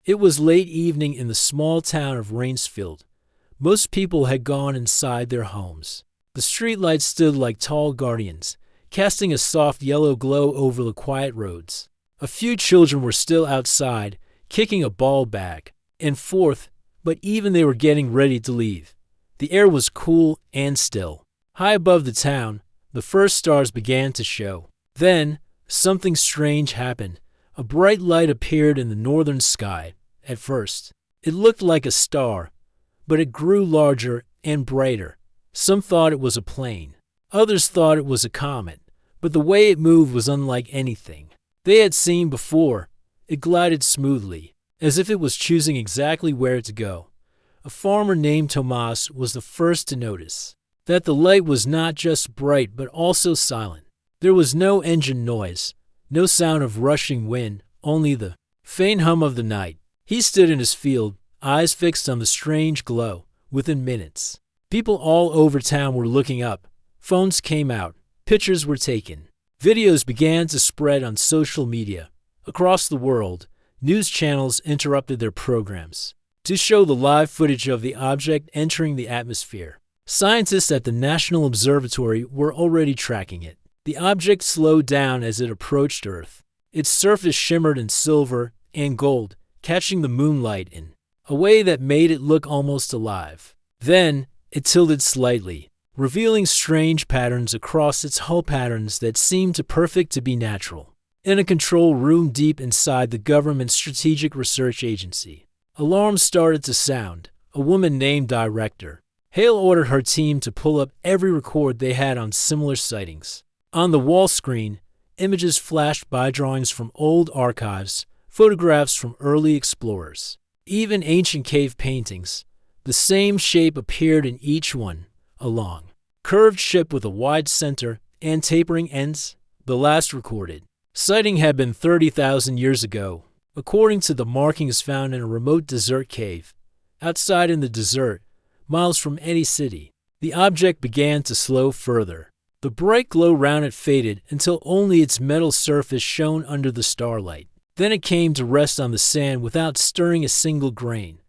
It was late evening in the small town of Rainsfield. Most people had gone inside their homes. The streetlights stood like tall guardians, casting a soft yellow glow over the quiet roads. A few children were still outside, kicking a ball back and forth, but even they were getting ready to leave. The air was cool and still. High above the town, the first stars began to show. Then, something strange happened. A bright light appeared in the northern sky. At first, it looked like a star, but it grew larger and brighter. Some thought it was a plane. Others thought it was a comet, but the way it moved was unlike anything they had seen before. It glided smoothly, as if it was choosing exactly where to go. A farmer named Tomas was the first to notice that the light was not just bright but also silent. There was no engine noise, no sound of rushing wind, only the faint hum of the night. He stood in his field, eyes fixed on the strange glow. Within minutes, people all over town were looking up. Phones came out, pictures were taken. Videos began to spread on social media. Across the world, news channels interrupted their programs to show the live footage of the object entering the atmosphere. Scientists at the National Observatory were already tracking it. The object slowed down as it approached Earth. Its surface shimmered in silver and gold, catching the moonlight in a way that made it look almost alive. Then, it tilted slightly, revealing strange patterns across its hull, patterns that seemed too perfect to be natural. In a control room deep inside the government's Strategic Research Agency, alarms started to sound. A woman named Director Hale ordered her team to pull up every record they had on similar sightings. On the wall screen, images flashed by drawings from old archives, photographs from early explorers, even ancient cave paintings. The same shape appeared in each one, a long, curved ship with a wide center and tapering ends. The last recorded sighting had been 30,000 years ago, according to the markings found in a remote desert cave. Outside in the desert, miles from any city, the object began to slow further. The bright glow around it faded until only its metal surface shone under the starlight. Then it came to rest on the sand without stirring a single grain.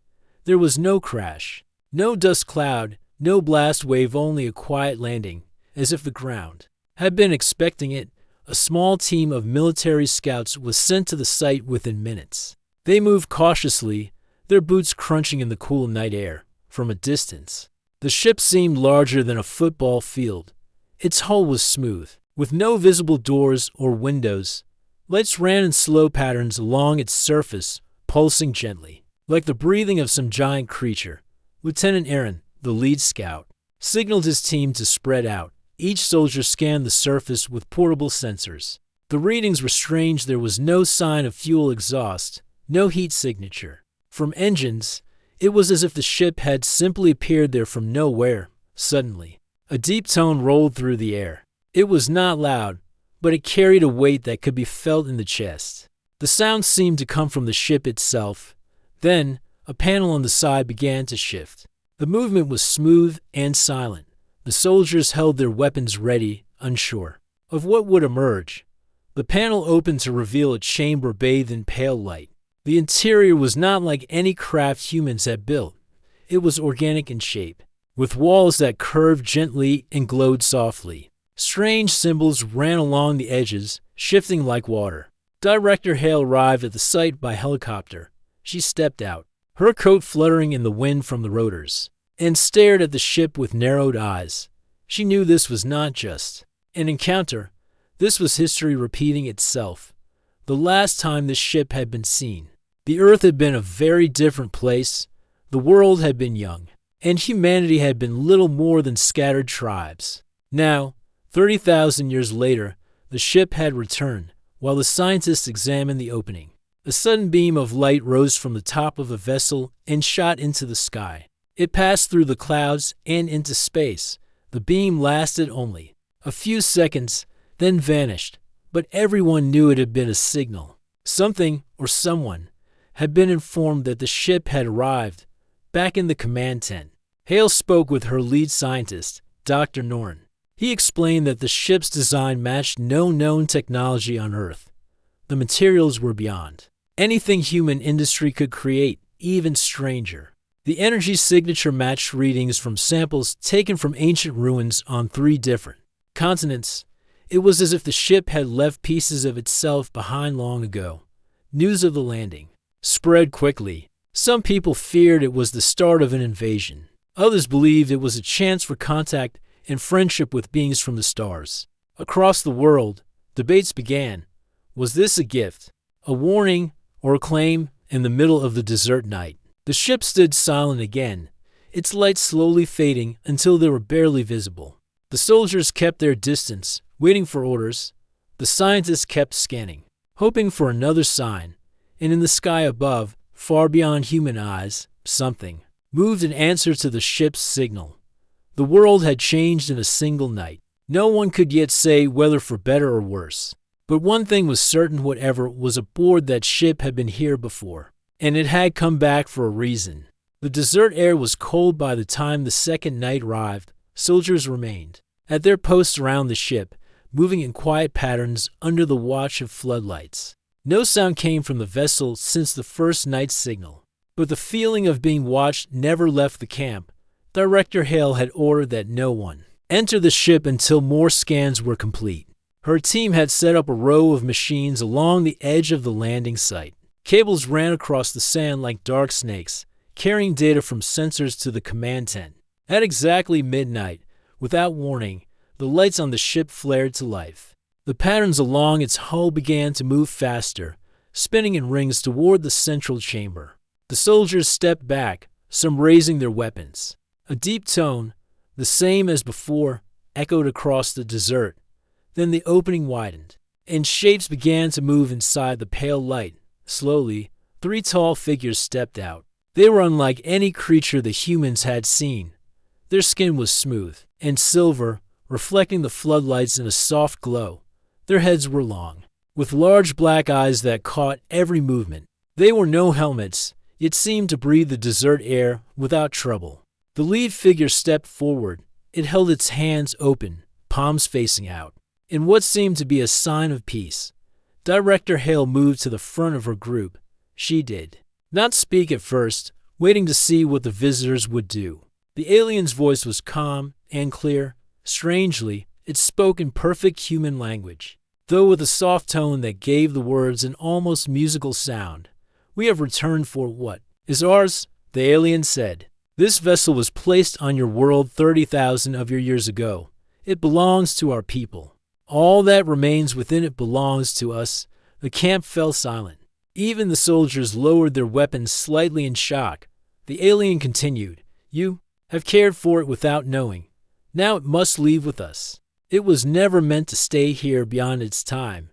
There was no crash, no dust cloud, no blast wave, only a quiet landing, as if the ground had been expecting it. A small team of military scouts was sent to the site within minutes. They moved cautiously, their boots crunching in the cool night air. From a distance, the ship seemed larger than a football field. Its hull was smooth, with no visible doors or windows. Lights ran in slow patterns along its surface, pulsing gently, like the breathing of some giant creature. Lieutenant Aaron, the lead scout, signaled his team to spread out. Each soldier scanned the surface with portable sensors. The readings were strange. There was no sign of fuel exhaust, no heat signature from engines. It was as if the ship had simply appeared there from nowhere. Suddenly, a deep tone rolled through the air. It was not loud, but it carried a weight that could be felt in the chest. The sound seemed to come from the ship itself. Then, a panel on the side began to shift. The movement was smooth and silent. The soldiers held their weapons ready, unsure of what would emerge. The panel opened to reveal a chamber bathed in pale light. The interior was not like any craft humans had built. It was organic in shape, with walls that curved gently and glowed softly. Strange symbols ran along the edges, shifting like water. Director Hale arrived at the site by helicopter. She stepped out, her coat fluttering in the wind from the rotors, and stared at the ship with narrowed eyes. She knew this was not just an encounter. This was history repeating itself. The last time this ship had been seen, the Earth had been a very different place. The world had been young, and humanity had been little more than scattered tribes. Now, 30,000 years later, the ship had returned. While the scientists examined the opening, a sudden beam of light rose from the top of the vessel and shot into the sky. It passed through the clouds and into space. The beam lasted only a few seconds, then vanished, but everyone knew it had been a signal. Something, or someone, had been informed that the ship had arrived. Back in the command tent, Hale spoke with her lead scientist, Dr. Norton. He explained that the ship's design matched no known technology on Earth. The materials were beyond Anything human industry could create, even stranger. The energy signature matched readings from samples taken from ancient ruins on 3 different continents. It was as if the ship had left pieces of itself behind long ago. News of the landing spread quickly. Some people feared it was the start of an invasion. Others believed it was a chance for contact and friendship with beings from the stars. Across the world, debates began. Was this a gift, a warning, or a claim? In the middle of the desert night, the ship stood silent again, its lights slowly fading until they were barely visible. The soldiers kept their distance, waiting for orders. The scientists kept scanning, hoping for another sign. And in the sky above, far beyond human eyes, something moved in answer to the ship's signal. The world had changed in a single night. No one could yet say whether for better or worse. But one thing was certain: whatever was aboard that ship had been here before, and it had come back for a reason. The desert air was cold by the time the second night arrived. Soldiers remained at their posts around the ship, moving in quiet patterns under the watch of floodlights. No sound came from the vessel since the first night's signal, but the feeling of being watched never left the camp. Director Hale had ordered that no one enter the ship until more scans were complete. Her team had set up a row of machines along the edge of the landing site. Cables ran across the sand like dark snakes, carrying data from sensors to the command tent. At exactly midnight, without warning, the lights on the ship flared to life. The patterns along its hull began to move faster, spinning in rings toward the central chamber. The soldiers stepped back, some raising their weapons. A deep tone, the same as before, echoed across the desert. Then the opening widened, and shapes began to move inside the pale light. Slowly, 3 tall figures stepped out. They were unlike any creature the humans had seen. Their skin was smooth and silver, reflecting the floodlights in a soft glow. Their heads were long, with large black eyes that caught every movement. They wore no helmets, yet seemed to breathe the desert air without trouble. The lead figure stepped forward. It held its hands open, palms facing out, in what seemed to be a sign of peace. Director Hale moved to the front of her group. She did not speak at first, waiting to see what the visitors would do. The alien's voice was calm and clear. Strangely, it spoke in perfect human language, though with a soft tone that gave the words an almost musical sound. "We have returned for what is ours," the alien said. "This vessel was placed on your world 30,000 of your years ago. It belongs to our people. All that remains within it belongs to us." The camp fell silent. Even the soldiers lowered their weapons slightly in shock. The alien continued, "You have cared for it without knowing. Now it must leave with us. It was never meant to stay here beyond its time."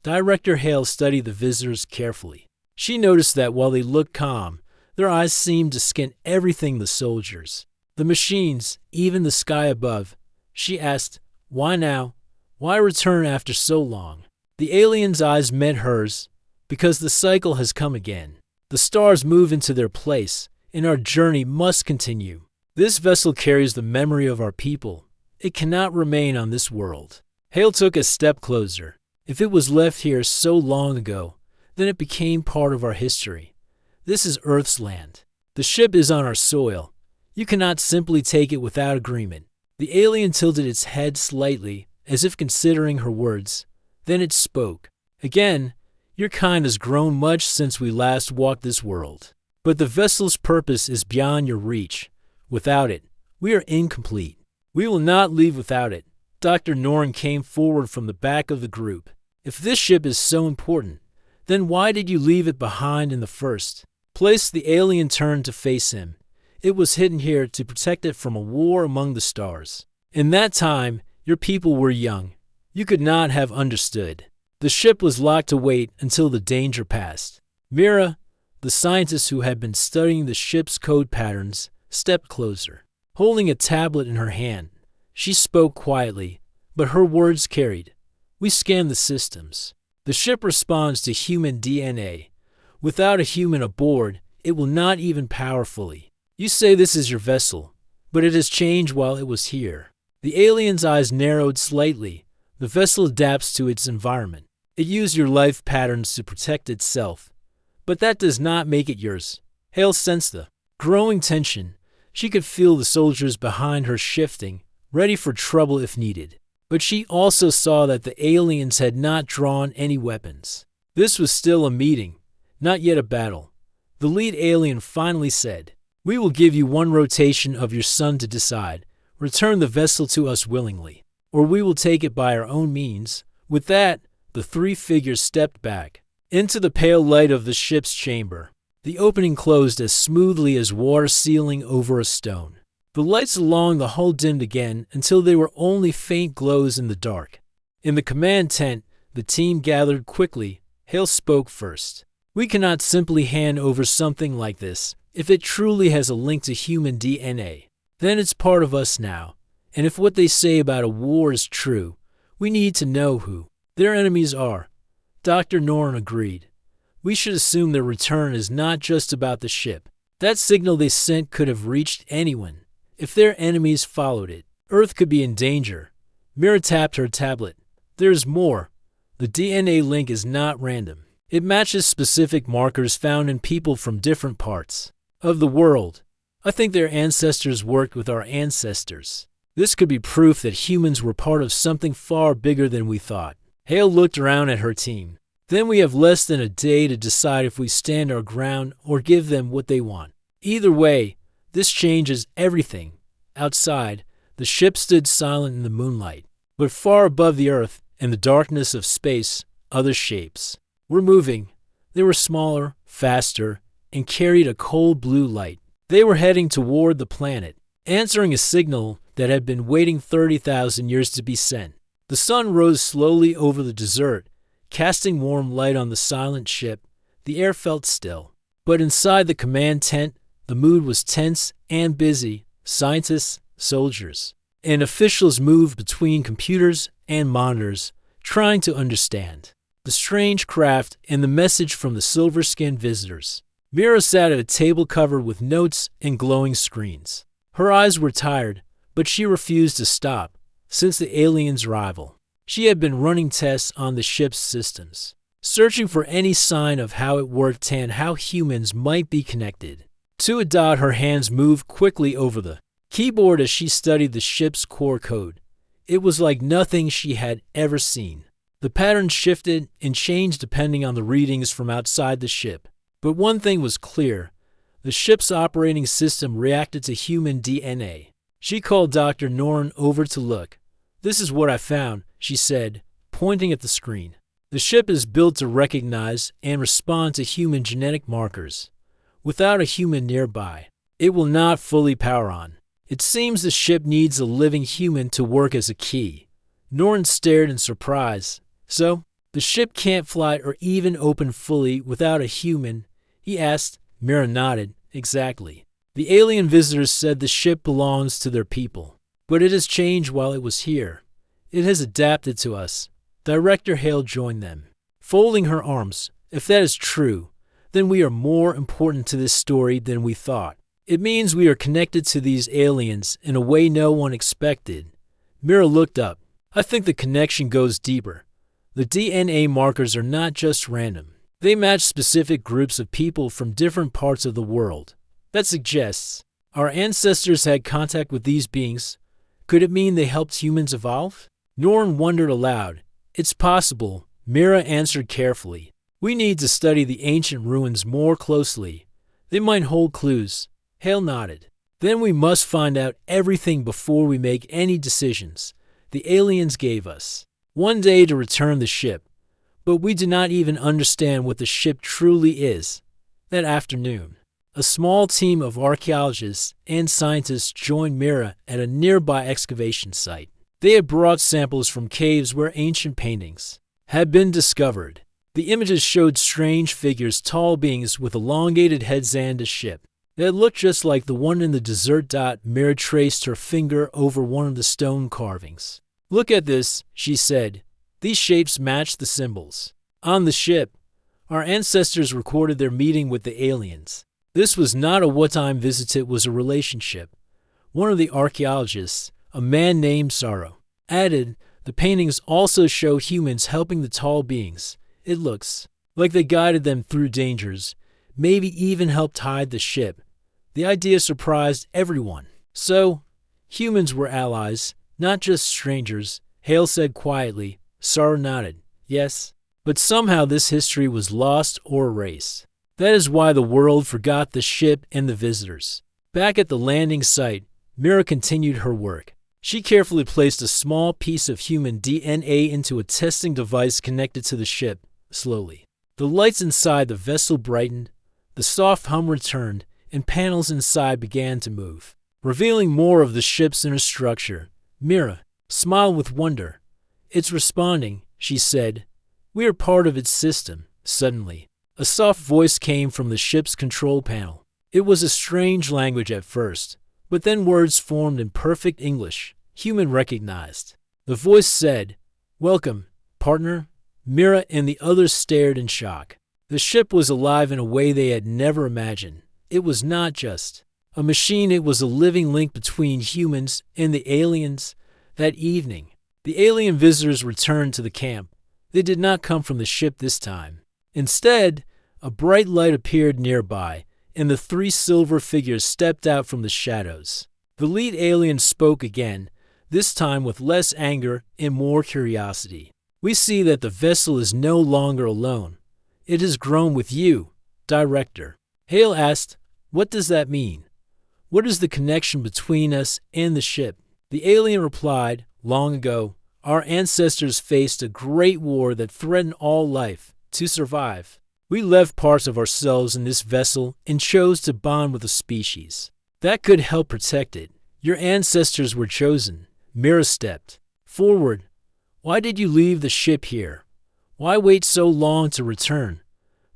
Director Hale studied the visitors carefully. She noticed that while they looked calm, their eyes seemed to scan everything: the soldiers, the machines, even the sky above. She asked, "Why now? Why return after so long?" The alien's eyes met hers. "Because the cycle has come again. The stars move into their place, and our journey must continue. This vessel carries the memory of our people. It cannot remain on this world." Hale took a step closer. "If it was left here so long ago, then it became part of our history. This is Earth's land. The ship is on our soil. You cannot simply take it without agreement." The alien tilted its head slightly, as if considering her words. Then it spoke. "Again, your kind has grown much since we last walked this world. But the vessel's purpose is beyond your reach. Without it, we are incomplete. We will not leave without it." Dr. Noren came forward from the back of the group. "If this ship is so important, then why did you leave it behind in the first place?" The alien turned to face him. "It was hidden here to protect it from a war among the stars. In that time, your people were young. You could not have understood. The ship was locked to wait until the danger passed." Mira, the scientist who had been studying the ship's code patterns, stepped closer. Holding a tablet in her hand, she spoke quietly, but her words carried. "We scanned the systems. The ship responds to human DNA. Without a human aboard, it will not even powerfully. You say this is your vessel, but it has changed while it was here." The alien's eyes narrowed slightly. "The vessel adapts to its environment. It used your life patterns to protect itself. But that does not make it yours. Hale sensed the growing tension. She could feel the soldiers behind her shifting, ready for trouble if needed. But she also saw that the aliens had not drawn any weapons. This was still a meeting, not yet a battle. The lead alien finally said, "We will give you one rotation of your sun to decide. Return the vessel to us willingly, or we will take it by our own means." With that, the three figures stepped back into the pale light of the ship's chamber. The opening closed as smoothly as water sealing over a stone. The lights along the hull dimmed again until they were only faint glows in the dark. In the command tent, the team gathered quickly. Hale spoke first. "We cannot simply hand over something like this. If it truly has a link to human DNA, then it's part of us now. And if what they say about a war is true, we need to know who their enemies are." Dr. Norn agreed. "We should assume their return is not just about the ship. That signal they sent could have reached anyone. If their enemies followed it, Earth could be in danger." Mira tapped her tablet. "There's more. The DNA link is not random. It matches specific markers found in people from different parts of the world. I think their ancestors worked with our ancestors. This could be proof that humans were part of something far bigger than we thought." Hale looked around at her team. "Then we have less than a day to decide if we stand our ground or give them what they want. Either way, this changes everything." Outside, the ship stood silent in the moonlight. But far above the Earth, in the darkness of space, other shapes were moving. They were smaller, faster, and carried a cold blue light. They were heading toward the planet, answering a signal that had been waiting 30,000 years to be sent. The sun rose slowly over the desert, casting warm light on the silent ship. The air felt still. But inside the command tent, the mood was tense and busy. Scientists, soldiers, and officials moved between computers and monitors, trying to understand the strange craft and the message from the silver-skinned visitors. Mira sat at a table covered with notes and glowing screens. Her eyes were tired, but she refused to stop. Since the aliens' arrival, she had been running tests on the ship's systems, searching for any sign of how it worked and how humans might be connected. To a dot, her hands moved quickly over the keyboard as she studied the ship's core code. It was like nothing she had ever seen. The patterns shifted and changed depending on the readings from outside the ship. But one thing was clear. The ship's operating system reacted to human DNA. She called Dr. Norn over to look. "This is what I found," she said, pointing at the screen. "The ship is built to recognize and respond to human genetic markers. Without a human nearby, it will not fully power on. It seems the ship needs a living human to work as a key." Norn stared in surprise. "So, the ship can't fly or even open fully without a human?" he asked. Mira nodded. "Exactly. The alien visitors said the ship belongs to their people, but it has changed while it was here. It has adapted to us." Director Hale joined them, folding her arms. "If that is true, then we are more important to this story than we thought. It means we are connected to these aliens in a way no one expected." Mira looked up. "I think the connection goes deeper. The DNA markers are not just random. They match specific groups of people from different parts of the world. That suggests our ancestors had contact with these beings. Could it mean they helped humans evolve?" Norn wondered aloud. "It's possible," Mira answered carefully. "We need to study the ancient ruins more closely. They might hold clues." Hale nodded. "Then we must find out everything before we make any decisions. The aliens gave us one day to return the ship, but we do not even understand what the ship truly is." That afternoon, a small team of archaeologists and scientists joined Mira at a nearby excavation site. They had brought samples from caves where ancient paintings had been discovered. The images showed strange figures, tall beings with elongated heads and a ship that looked just like the one in the desert. Mira traced her finger over one of the stone carvings. "Look at this," she said. "These shapes match the symbols on the ship. Our ancestors recorded their meeting with the aliens. This was not a one-time visit, it was a relationship." One of the archaeologists, a man named Sorrow, added, "The paintings also show humans helping the tall beings. It looks like they guided them through dangers, maybe even helped hide the ship. The idea surprised everyone. So, humans were allies, not just strangers, Hale said quietly. Sara nodded. Yes. But somehow this history was lost or erased. That is why the world forgot the ship and the visitors. Back at the landing site, Mira continued her work. She carefully placed a small piece of human DNA into a testing device connected to the ship. Slowly, the lights inside the vessel brightened, the soft hum returned, and panels inside began to move, revealing more of the ship's inner structure. Mira smiled with wonder. It's responding, she said. We are part of its system. Suddenly, a soft voice came from the ship's control panel. It was a strange language at first, but then words formed in perfect English. Human recognized. The voice said, "Welcome, partner." Mira and the others stared in shock. The ship was alive in a way they had never imagined. It was not just a machine, it was a living link between humans and the aliens. That evening, the alien visitors returned to the camp. They did not come from the ship this time. Instead, a bright light appeared nearby, and the three silver figures stepped out from the shadows. The lead alien spoke again, this time with less anger and more curiosity. We see that the vessel is no longer alone. It has grown with you, Director. Hale asked, "What does that mean? What is the connection between us and the ship?" The alien replied, "Long ago, our ancestors faced a great war that threatened all life. To survive, we left parts of ourselves in this vessel and chose to bond with a species that could help protect it. Your ancestors were chosen." Mira stepped forward. "Why did you leave the ship here? Why wait so long to return?"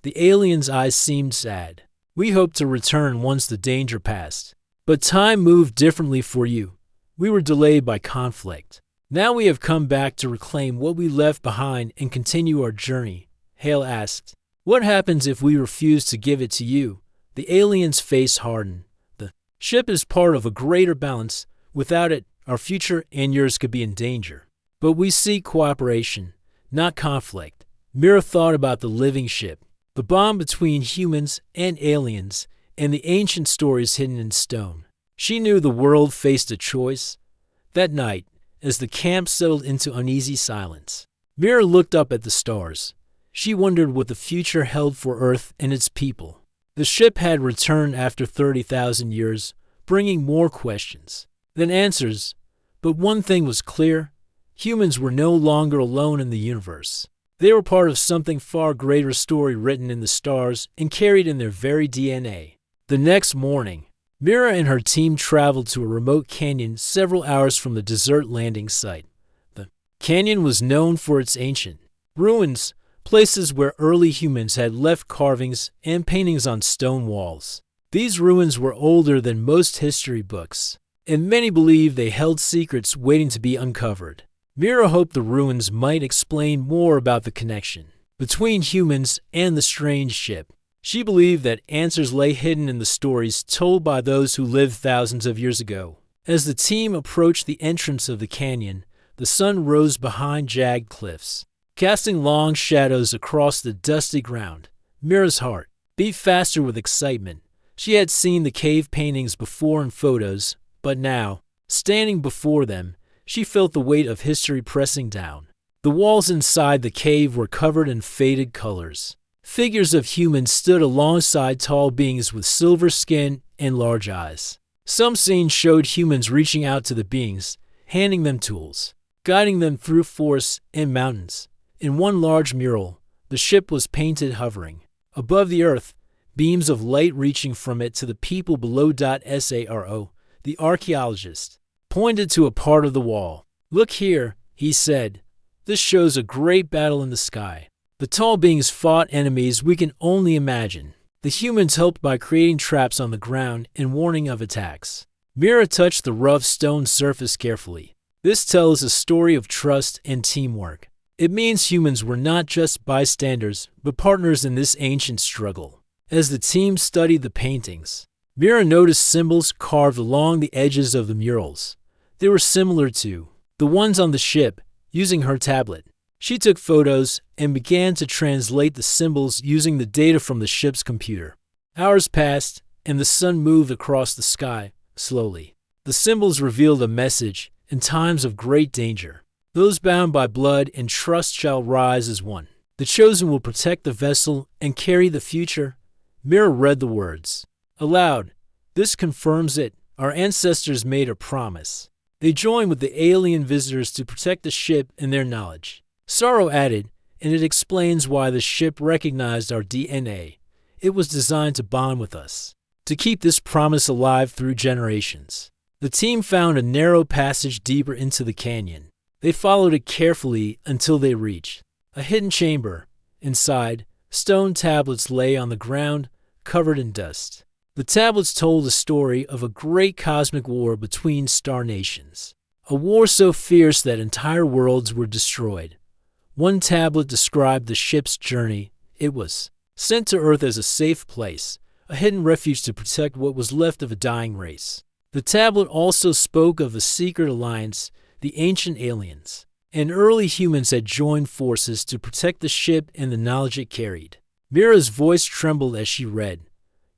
The alien's eyes seemed sad. "We hoped to return once the danger passed. But time moved differently for you. We were delayed by conflict. Now we have come back to reclaim what we left behind and continue our journey." Hale asked, "What happens if we refuse to give it to you?" The alien's face hardened. "The ship is part of a greater balance. Without it, our future and yours could be in danger. But we seek cooperation, not conflict." Mira thought about the living ship, the bond between humans and aliens, and the ancient stories hidden in stone. She knew the world faced a choice. That night, as the camp settled into uneasy silence, Mira looked up at the stars. She wondered what the future held for Earth and its people. The ship had returned after 30,000 years, bringing more questions than answers. But one thing was clear: humans were no longer alone in the universe. They were part of something far greater, story written in the stars and carried in their very DNA. The next morning, Mira and her team traveled to a remote canyon several hours from the desert landing site. The canyon was known for its ancient ruins, places where early humans had left carvings and paintings on stone walls. These ruins were older than most history books, and many believed they held secrets waiting to be uncovered. Mira hoped the ruins might explain more about the connection between humans and the strange ship. She believed that answers lay hidden in the stories told by those who lived thousands of years ago. As the team approached the entrance of the canyon, the sun rose behind jagged cliffs, casting long shadows across the dusty ground. Mira's heart beat faster with excitement. She had seen the cave paintings before in photos, but now, standing before them, she felt the weight of history pressing down. The walls inside the cave were covered in faded colors. Figures of humans stood alongside tall beings with silver skin and large eyes. Some scenes showed humans reaching out to the beings, handing them tools, guiding them through forests and mountains. In one large mural, the ship was painted hovering above the earth, beams of light reaching from it to the people below. Saro, the archaeologist, pointed to a part of the wall. "Look here," he said. "This shows a great battle in the sky. The tall beings fought enemies we can only imagine. The humans helped by creating traps on the ground and warning of attacks." Mira touched the rough stone surface carefully. "This tells a story of trust and teamwork. It means humans were not just bystanders, but partners in this ancient struggle." As the team studied the paintings, Mira noticed symbols carved along the edges of the murals. They were similar to the ones on the ship. Using her tablet, She took photos and began to translate the symbols using the data from the ship's computer. Hours passed, and the sun moved across the sky, slowly. The symbols revealed a message: in times of great danger, those bound by blood and trust shall rise as one. The chosen will protect the vessel and carry the future. Mira read the words aloud. This confirms it. Our ancestors made a promise. They joined with the alien visitors to protect the ship and their knowledge. Sorrow added, and it explains why the ship recognized our DNA. It was designed to bond with us, to keep this promise alive through generations. The team found a narrow passage deeper into the canyon. They followed it carefully until they reached a hidden chamber. Inside, stone tablets lay on the ground, covered in dust. The tablets told the story of a great cosmic war between star nations, a war so fierce that entire worlds were destroyed. One tablet described the ship's journey. It was sent to Earth as a safe place, a hidden refuge to protect what was left of a dying race. The tablet also spoke of a secret alliance, the ancient aliens, and early humans had joined forces to protect the ship and the knowledge it carried. Mira's voice trembled as she read.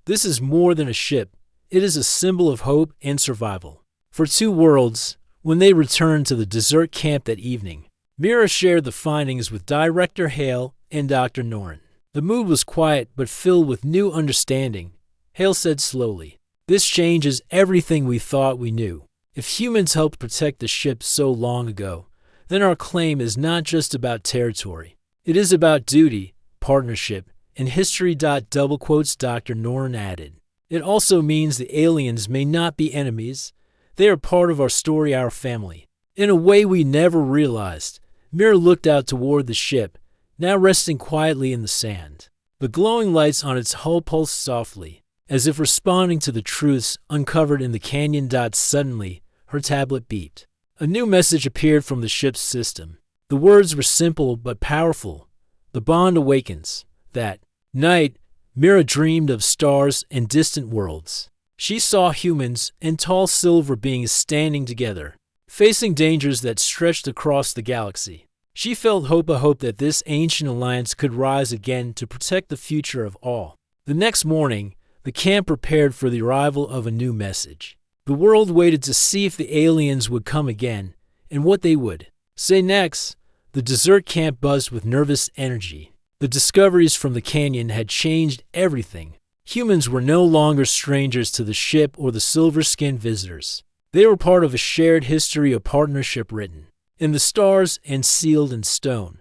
This is more than a ship. It is a symbol of hope and survival. For two worlds, when they returned to the desert camp that evening, Mira shared the findings with Director Hale and Dr. Norin. The mood was quiet but filled with new understanding. Hale said slowly, "This changes everything we thought we knew. If humans helped protect the ship so long ago, then our claim is not just about territory. It is about duty, partnership, and history. Double quotes Dr. Norin added. It also means the aliens may not be enemies. They are part of our story, our family. In a way we never realized." Mira looked out toward the ship, now resting quietly in the sand. The glowing lights on its hull pulsed softly, as if responding to the truths uncovered in the canyon. Suddenly, her tablet beeped. A new message appeared from the ship's system. The words were simple but powerful. The bond awakens. That night, Mira dreamed of stars and distant worlds. She saw humans and tall silver beings standing together, facing dangers that stretched across the galaxy. She felt hope, a hope that this ancient alliance could rise again to protect the future of all. The next morning, the camp prepared for the arrival of a new message. The world waited to see if the aliens would come again, and what they would say next. The desert camp buzzed with nervous energy. The discoveries from the canyon had changed everything. Humans were no longer strangers to the ship or the silver-skinned visitors. They were part of a shared history, a partnership written in the stars and sealed in stone.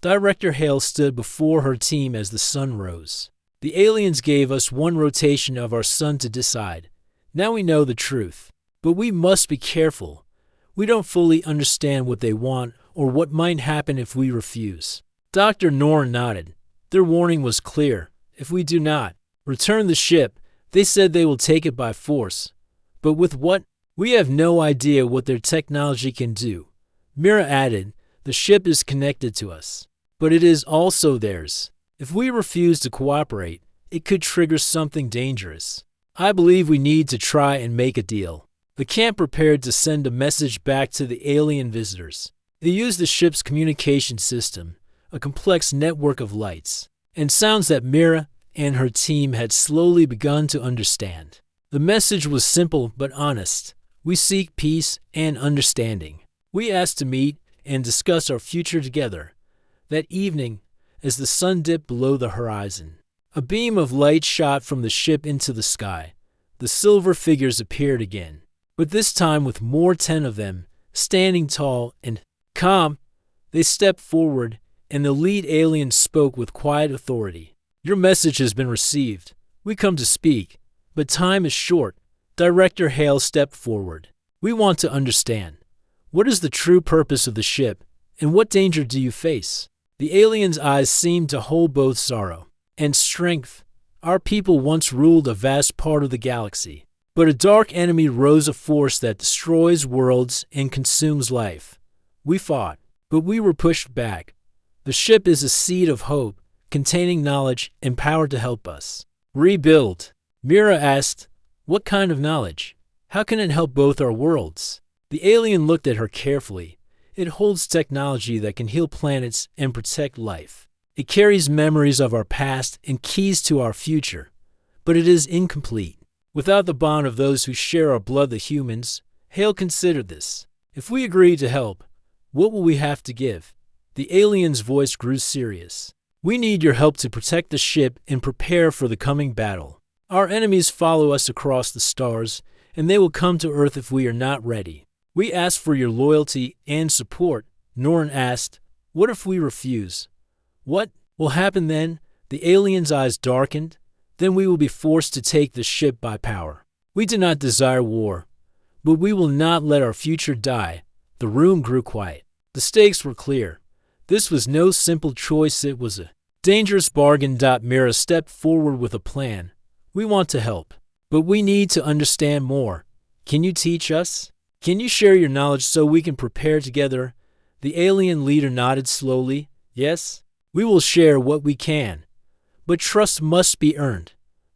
Director Hale stood before her team as the sun rose. The aliens gave us one rotation of our sun to decide. Now we know the truth, but we must be careful. We don't fully understand what they want or what might happen if we refuse. Dr. Norin nodded. Their warning was clear. If we do not return the ship, they said they will take it by force. But with what? We have no idea what their technology can do. Mira added, the ship is connected to us, but it is also theirs. If we refuse to cooperate, it could trigger something dangerous. I believe we need to try and make a deal. The camp prepared to send a message back to the alien visitors. They used the ship's communication system, a complex network of lights and sounds that Mira and her team had slowly begun to understand. The message was simple but honest. We seek peace and understanding. We ask to meet and discuss our future together. That evening, as the sun dipped below the horizon, a beam of light shot from the ship into the sky. The silver figures appeared again, but this time with more 10 of them, standing tall and calm. They stepped forward, and the lead alien spoke with quiet authority. Your message has been received. We come to speak, but time is short. Director Hale stepped forward. We want to understand. What is the true purpose of the ship, and what danger do you face? The alien's eyes seemed to hold both sorrow and strength. Our people once ruled a vast part of the galaxy, but a dark enemy rose, a force that destroys worlds and consumes life. We fought, but we were pushed back. The ship is a seed of hope, containing knowledge and power to help us rebuild. Mira asked, what kind of knowledge? How can it help both our worlds? The alien looked at her carefully. It holds technology that can heal planets and protect life. It carries memories of our past and keys to our future, but it is incomplete. Without the bond of those who share our blood, the humans, Hale considered this. If we agree to help, what will we have to give? The alien's voice grew serious. We need your help to protect the ship and prepare for the coming battle. Our enemies follow us across the stars, and they will come to Earth if we are not ready. We ask for your loyalty and support. Norrin asked, what if we refuse? What will happen then? The alien's eyes darkened. Then we will be forced to take the ship by power. We do not desire war, but we will not let our future die. The room grew quiet. The stakes were clear. This was no simple choice, it was a dangerous bargain. Mira stepped forward with a plan. We want to help, but we need to understand more. Can you teach us? Can you share your knowledge so we can prepare together? The alien leader nodded slowly. Yes, we will share what we can, but trust must be earned.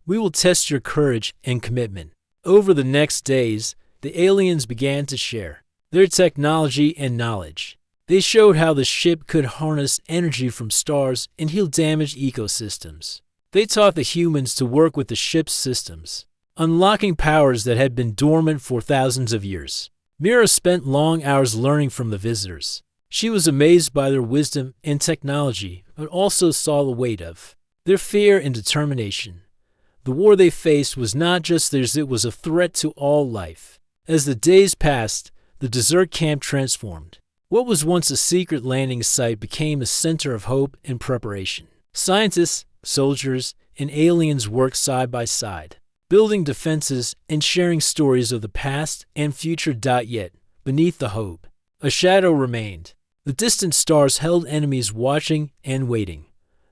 We will test your courage and commitment. Over the next days, the aliens began to share their technology and knowledge. They showed how the ship could harness energy from stars and heal damaged ecosystems. They taught the humans to work with the ship's systems, unlocking powers that had been dormant for thousands of years. Mira spent long hours learning from the visitors. She was amazed by their wisdom and technology, but also saw the weight of their fear and determination. The war they faced was not just theirs, it was a threat to all life. As the days passed, the desert camp transformed. What was once a secret landing site became a center of hope and preparation. Scientists, soldiers, and aliens worked side by side, building defenses and sharing stories of the past and future. Yet, beneath the hope, a shadow remained. The distant stars held enemies watching and waiting.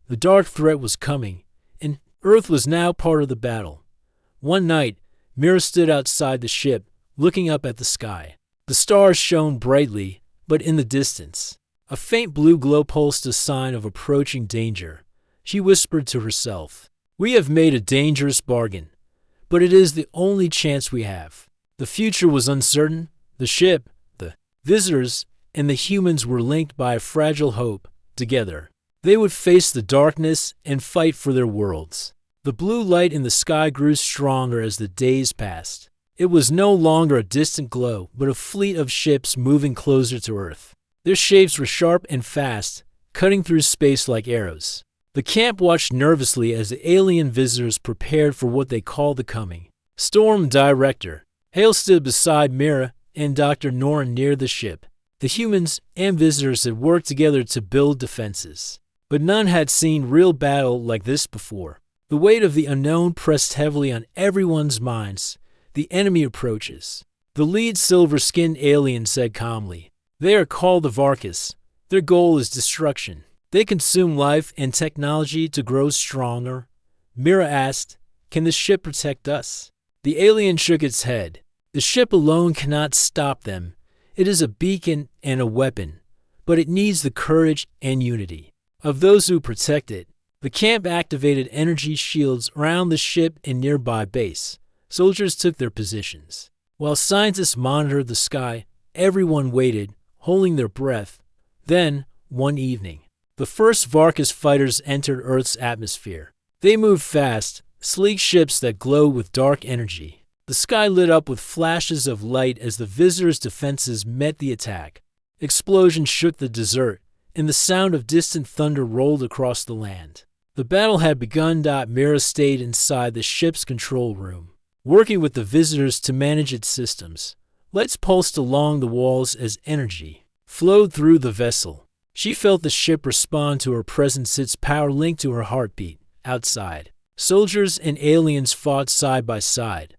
The dark threat was coming, and Earth was now part of the battle. One night, Mira stood outside the ship, looking up at the sky. The stars shone brightly, but in the distance, a faint blue glow pulsed, a sign of approaching danger. She whispered to herself, "We have made a dangerous bargain, but it is the only chance we have." The future was uncertain. The ship, the visitors, and the humans were linked by a fragile hope. Together, they would face the darkness and fight for their worlds. The blue light in the sky grew stronger as the days passed. It was no longer a distant glow, but a fleet of ships moving closer to Earth. Their shapes were sharp and fast, cutting through space like arrows. The camp watched nervously as the alien visitors prepared for what they called the coming storm. Director Hale stood beside Mira and Dr. Norrin near the ship. The humans and visitors had worked together to build defenses, but none had seen real battle like this before. The weight of the unknown pressed heavily on everyone's minds. The enemy approaches. The lead silver-skinned alien said calmly, "They are called the Orcs. Their goal is destruction. They consume life and technology to grow stronger." Mira asked, "Can the ship protect us?" The alien shook its head. "The ship alone cannot stop them. It is a beacon and a weapon, but it needs the courage and unity of those who protect it." The camp activated energy shields around the ship and nearby base. Soldiers took their positions. While scientists monitored the sky, everyone waited, holding their breath. Then, one evening, the first Varkas fighters entered Earth's atmosphere. They moved fast, sleek ships that glowed with dark energy. The sky lit up with flashes of light as the visitors' defenses met the attack. Explosions shook the desert, and the sound of distant thunder rolled across the land. The battle had begun. Mira stayed inside the ship's control room, working with the visitors to manage its systems. Lights pulsed along the walls as energy flowed through the vessel. She felt the ship respond to her presence, its power linked to her heartbeat. Outside, soldiers and aliens fought side by side.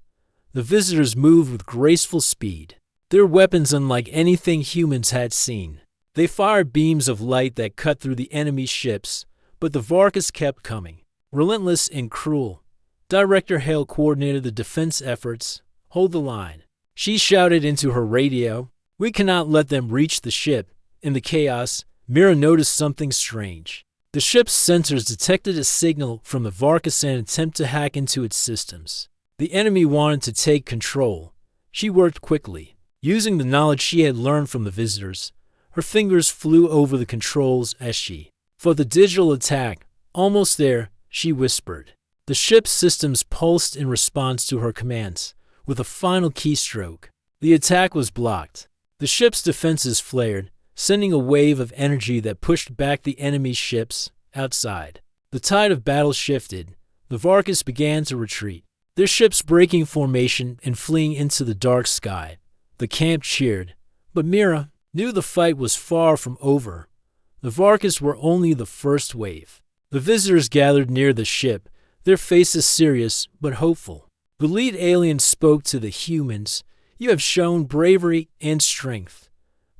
The visitors moved with graceful speed, their weapons unlike anything humans had seen. They fired beams of light that cut through the enemy ships, but the Varkas kept coming, relentless and cruel. Director Hale coordinated the defense efforts. "Hold the line," she shouted into her radio. "We cannot let them reach the ship." In the chaos, Mira noticed something strange. The ship's sensors detected a signal from the Varkas and attempt to hack into its systems. The enemy wanted to take control. She worked quickly, using the knowledge she had learned from the visitors. Her fingers flew over the controls as she fought the digital attack. Almost there, she whispered. The ship's systems pulsed in response to her commands. With a final keystroke, the attack was blocked. The ship's defenses flared, sending a wave of energy that pushed back the enemy ships outside. The tide of battle shifted. The Varkas began to retreat, their ships breaking formation and fleeing into the dark sky. The camp cheered, but Mira knew the fight was far from over. The Varkas were only the first wave. The visitors gathered near the ship, their faces serious but hopeful. The lead alien spoke to the humans. You have shown bravery and strength.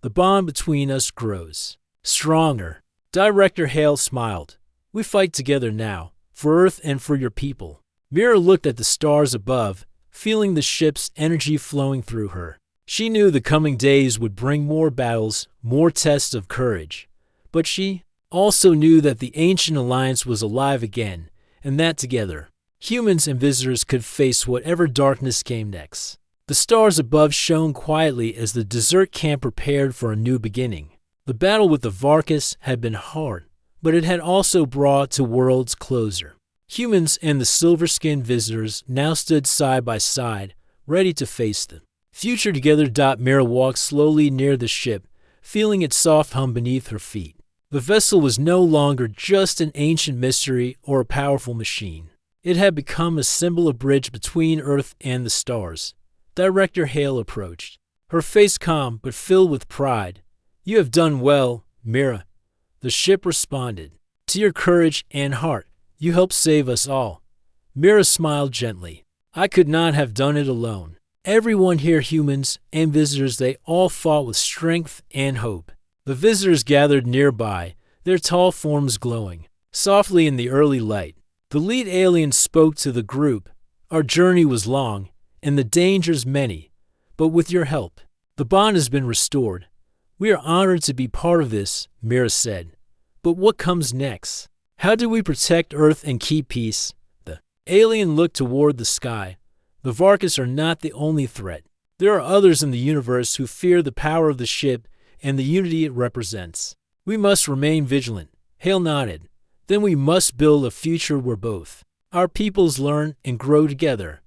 The bond between us grows stronger. Director Hale smiled. We fight together now, for Earth and for your people. Mira looked at the stars above, feeling the ship's energy flowing through her. She knew the coming days would bring more battles, more tests of courage. But she also knew that the ancient alliance was alive again, and that together, humans and visitors could face whatever darkness came next. The stars above shone quietly as the desert camp prepared for a new beginning. The battle with the Varkas had been hard, but it had also brought two worlds closer. Humans and the silver-skinned visitors now stood side by side, ready to face the future together. Mira walked slowly near the ship, feeling its soft hum beneath her feet. The vessel was no longer just an ancient mystery or a powerful machine. It had become a symbol of bridge between Earth and the stars. Director Hale approached, her face calm but filled with pride. You have done well, Mira. The ship responded. To your courage and heart, you helped save us all. Mira smiled gently. I could not have done it alone. Everyone here, humans and visitors, they all fought with strength and hope. The visitors gathered nearby, their tall forms glowing softly in the early light. The lead alien spoke to the group. Our journey was long, and the dangers many, but with your help, the bond has been restored. We are honored to be part of this, Mira said. But what comes next? How do we protect Earth and keep peace? The alien looked toward the sky. The Varkas are not the only threat. There are others in the universe who fear the power of the ship and the unity it represents. We must remain vigilant. Hale nodded. Then we must build a future where both our peoples learn and grow together.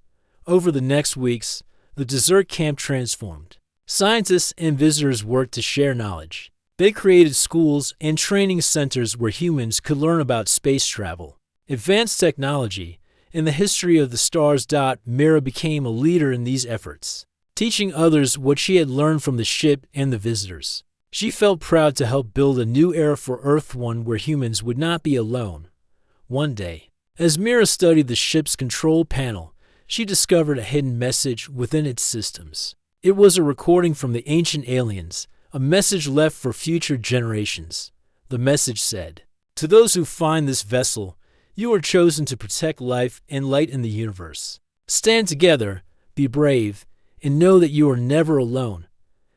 Over the next weeks, the desert camp transformed. Scientists and visitors worked to share knowledge. They created schools and training centers where humans could learn about space travel, advanced technology, and the history of the stars. Mira became a leader in these efforts, teaching others what she had learned from the ship and the visitors. She felt proud to help build a new era for Earth, one where humans would not be alone. One day, as Mira studied the ship's control panel, she discovered a hidden message within its systems. It was a recording from the ancient aliens, a message left for future generations. The message said, "To those who find this vessel, you are chosen to protect life and light in the universe. Stand together, be brave, and know that you are never alone."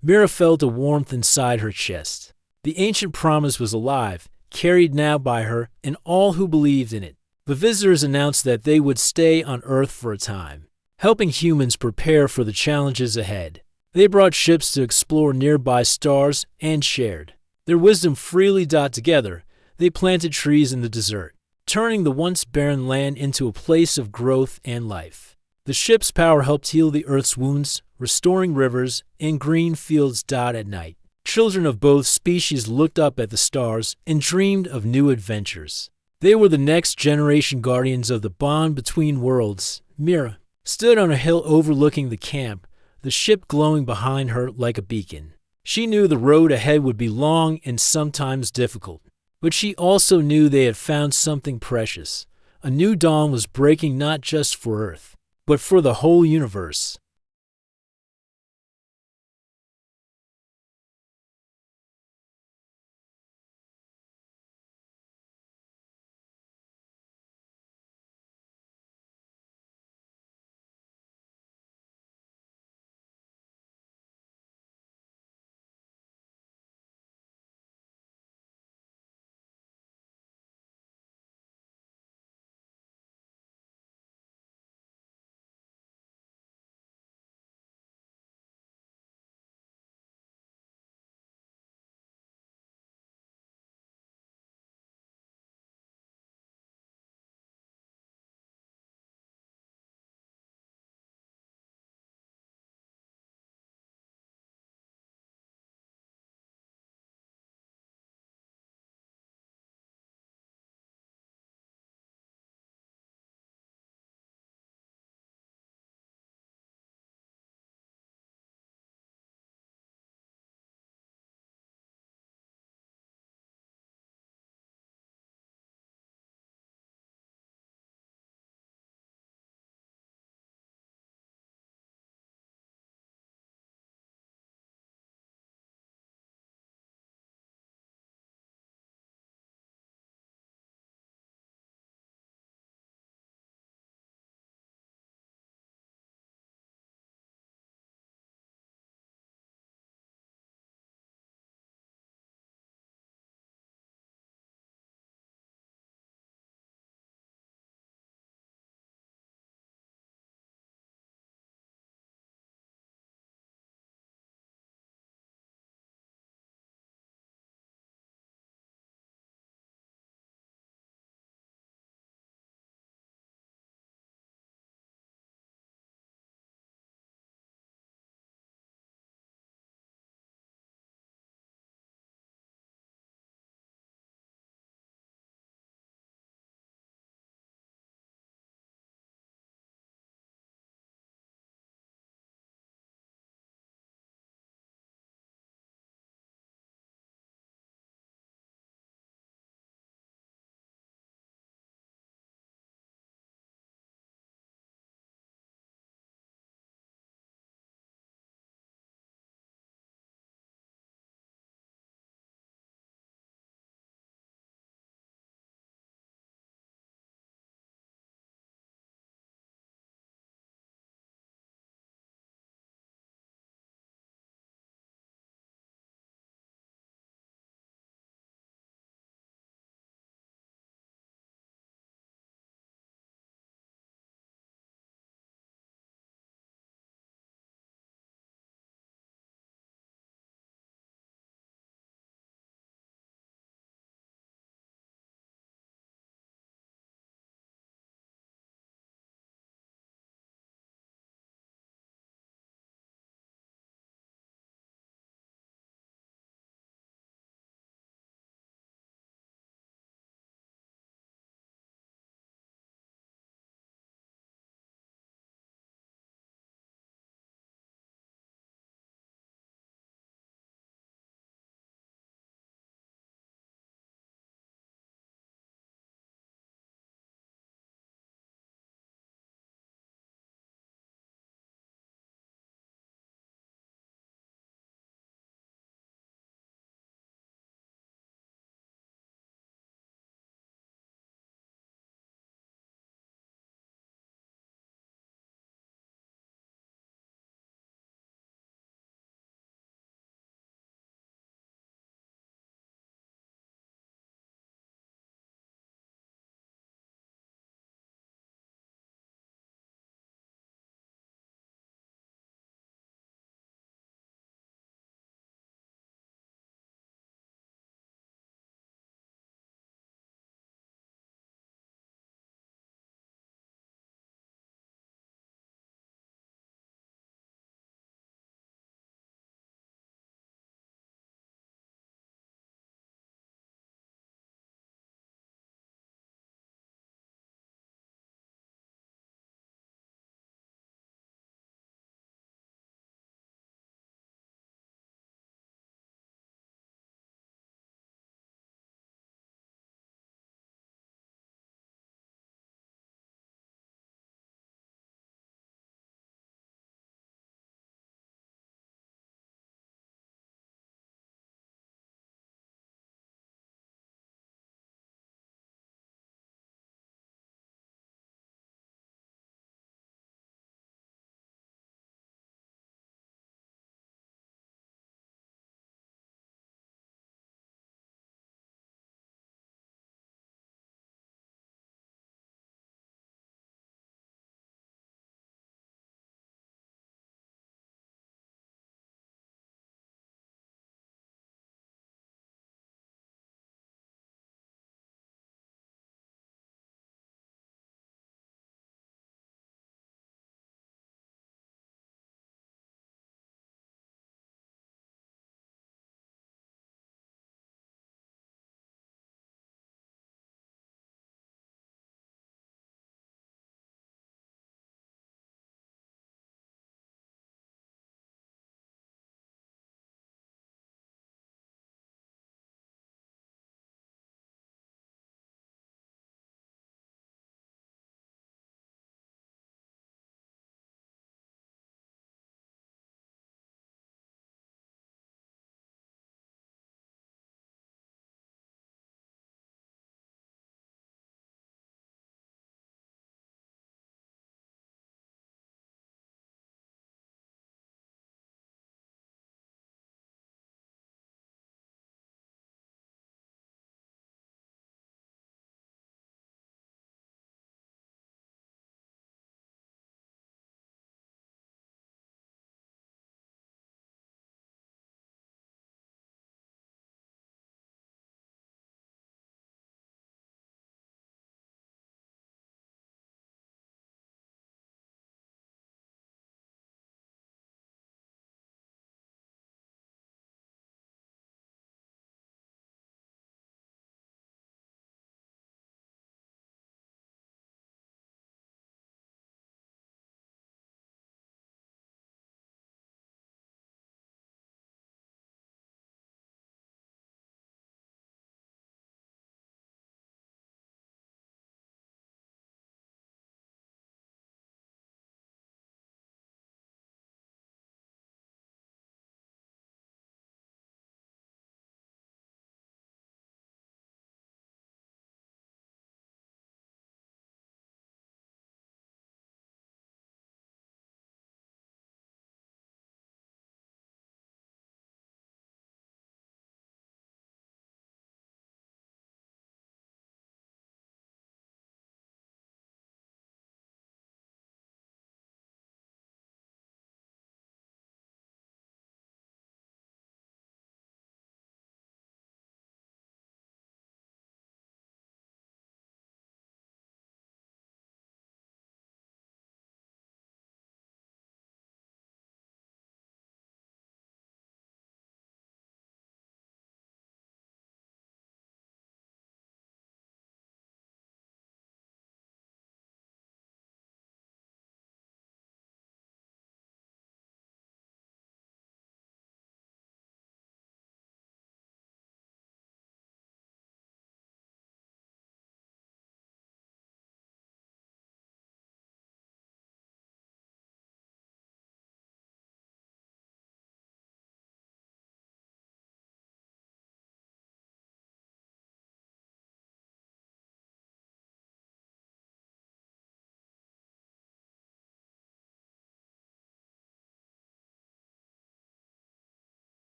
Mira felt a warmth inside her chest. The ancient promise was alive, carried now by her and all who believed in it. The visitors announced that they would stay on Earth for a time, helping humans prepare for the challenges ahead. They brought ships to explore nearby stars and shared their wisdom freely. Together, they planted trees in the desert, turning the once barren land into a place of growth and life. The ship's power helped heal the Earth's wounds, restoring rivers and green fields. At night, children of both species looked up at the stars and dreamed of new adventures. They were the next generation guardians of the bond between worlds. Mira stood on a hill overlooking the camp, the ship glowing behind her like a beacon. She knew the road ahead would be long and sometimes difficult, but she also knew they had found something precious. A new dawn was breaking, not just for Earth, but for the whole universe.